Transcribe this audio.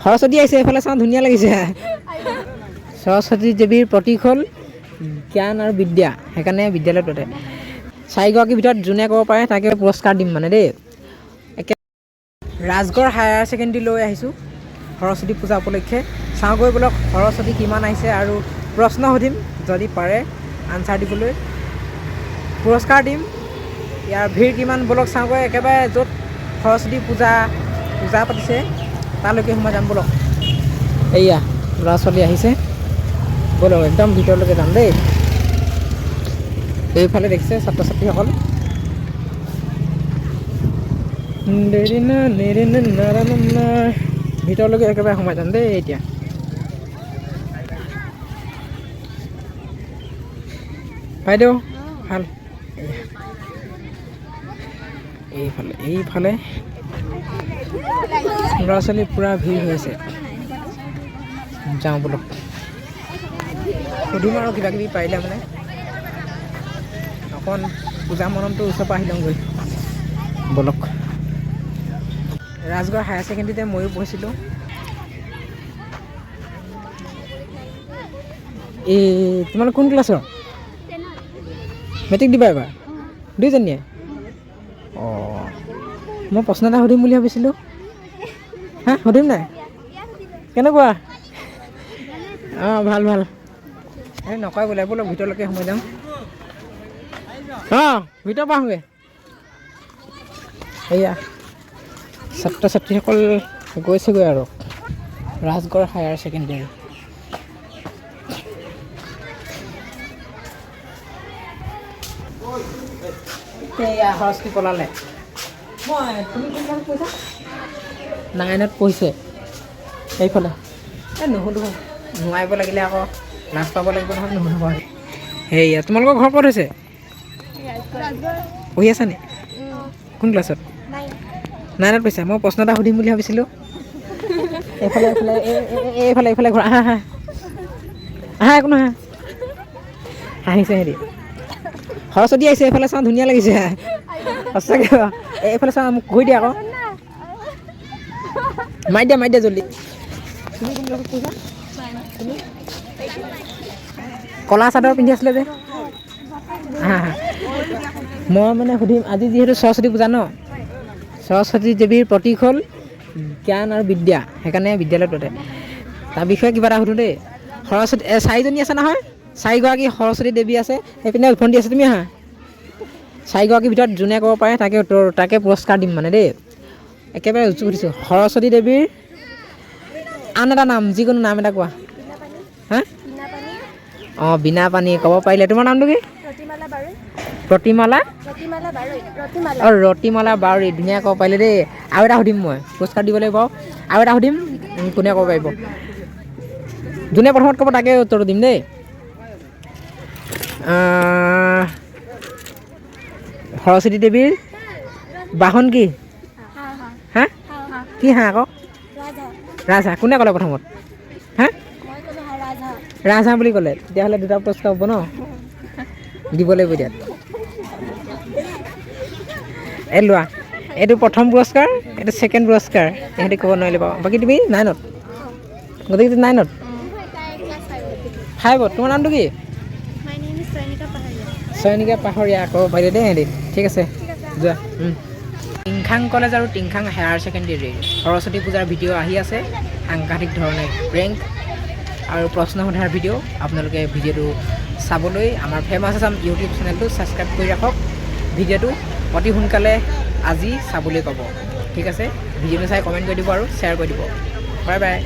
সৰস্বতী আহিছে এইফালে চাওঁ ধুনীয়া লাগিছে সৰস্বতী দেৱীৰ প্ৰতীক হ'ল জ্ঞান আৰু বিদ্যা সেইকাৰণে বিদ্যালয়ত পাতে 4গৰাকীৰ ভিতৰত যোনে ক'ব পাৰে তাকে পুৰস্কাৰ দিম মানে দেই একে ৰাজগড় হায়াৰ ছেকেণ্ডেৰী লৈ আহিছোঁ সৰস্বতী পূজা উপলক্ষে চাওঁগৈ বোলক সৰস্বতী কিমান আহিছে আৰু প্ৰশ্ন সুধিম যদি পাৰে আনচাৰ দিবলৈ পুৰস্কাৰ দিম ইয়াৰ ভিৰ কিমান বলক চাওঁগৈ একেবাৰে য'ত সৰস্বতী পূজা পাতিছে তালৈকে সোমাই যাম বলক এয়া ল'ৰা ছোৱালী আহিছে বলক একদম ভিতৰলৈকে যাম দেই এইফালে দেখিছে ছাত্ৰ ছাত্ৰীসকল ভিতৰলৈকে একেবাৰে সোমাই যাম দেই এতিয়া বাইদেউ ভাল এইফালে ল'ৰা ছোৱালী পূৰা ভিৰ হৈ আছে যাওঁ বলক সুধিম আৰু কিবা কিবি পাৰিলে মানে অকণ পূজা মনমটো ওচৰৰ পৰা আহি লওঁগৈ বলক ৰাজগড় হায়াৰ ছেকেণ্ডেৰীতে ময়ো পঢ়িছিলোঁ এই তোমালোক কোন ক্লাছৰ মেট্ৰিক দিবা এবাৰ দুইজনীয়ে অঁ মই প্ৰশ্ন এটা সুধিম বুলি ভাবিছিলোঁ হা সুধিম নাই কেনেকুৱা অঁ ভাল এই নকয় বোলে বলক ভিতৰলৈকে সোমাই যাম অঁ ভিতৰৰ পৰা আহোঁগৈ এয়া ছাত্ৰ ছাত্ৰীসকল গৈছেগৈ আৰু ৰাজগড় হায়াৰ ছেকেণ্ডেৰী এয়া সৰস্বতী পলালে মই তুমি কোনখন পঢ়িছা 9ত পঢ়িছে এইফালে এই নুসুধো নোৱাৰিব লাগিলে আকৌ লাজ পাব লাগিব নহয় নুসুধিব সেয়া তোমালোকৰ ঘৰ ক'ত হৈছে পঢ়ি আছা নি কোন ক্লাছত 9ত পঢ়িছা মই প্ৰশ্ন এটা সুধিম বুলি ভাবিছিলোঁ এইফালে ঘৰ আহা একো নহয় হাঁহিছে হেৰি সৰস্বতী আহিছে এইফালে চাওঁ ধুনীয়া লাগিছে সঁচাকৈ এইফালে চাওঁ মোক কৈ দিয়া আকৌ মাৰি দিয়া জল্দি তুমি কোন ক্লাছত পঢ়িছা তুমি কলা চাদৰ পিন্ধি আছিলে যে মই মানে সুধিম আজি যিহেতু সৰস্বতী পূজা ন সৰস্বতী দেৱীৰ প্ৰতীক হ'ল জ্ঞান আৰু বিদ্যা সেইকাৰণে বিদ্যালয়ত পাতে তাৰ বিষয়ে কিবা এটা সুধোঁ দেই সৰস্বতী 4জনী আছে নহয় 4গৰাকী সৰস্বতী দেৱী আছে সেইপিনে ভণ্টি আছে তুমি আহা 4গৰাকীৰ ভিতৰত যোনে ক'ব পাৰে তাকে পুৰস্কাৰ দিম মানে দেই একেবাৰে সুধিছোঁ সৰস্বতী দেৱীৰ আন এটা নাম যিকোনো নাম এটা কোৱা হা অঁ বীণা পানী ক'ব পাৰিলে তোমাৰ নামটো কি ৰতিমালা বাউৰী ধুনীয়া ক'ব পাৰিলে দেই আৰু এটা সুধিম মই পুৰস্কাৰ দিব লাগিব আৰু এটা সুধিম কোনে ক'ব পাৰিব যোনে প্ৰথমত ক'ব তাকে উত্তৰটো দিম দেই সৰস্বতী দেৱীৰ বাহন কি হা কি হাঁহ আকৌ ৰাজহাঁহ কোনে ক'লে প্ৰথমত হা ৰাজহাঁহ বুলি ক'লে তেতিয়াহ'লে 2টা পুৰস্কাৰ হ'ব ন দিব লাগিব এতিয়া এই লোৱা এইটো প্ৰথম পুৰস্কাৰ এইটো ছেকেণ্ড পুৰস্কাৰ ইহঁতি ক'ব নোৱাৰিলে বাৰু বাকী তুমি 9ত গতিকে 9ত 5ত তোমাৰ নামটো কি চয়নিকা পাহৰীয়া ক'ব পাৰিলে দেই সিহঁতি ঠিক আছে যোৱা টিংখাং কলেজ আৰু টিংখাং হায়াৰ ছেকেণ্ডেৰীৰ সৰস্বতী পূজাৰ ভিডিঅ' আহি আছে সাংঘাতিক ধৰণে প্ৰেংক আৰু প্ৰশ্ন সোধাৰ ভিডিঅ' আপোনালোকে ভিডিঅ'টো চাবলৈ আমাৰ ফেমাছ আছাম ইউটিউব চেনেলটো ছাবস্ক্ৰাইব কৰি ৰাখক ভিডিঅ'টো অতি সোনকালে আজি চাবলৈ ক'ব ঠিক আছে ভিডিঅ'টো চাই কমেণ্ট কৰি দিব আৰু শ্বেয়াৰ কৰি দিব বাই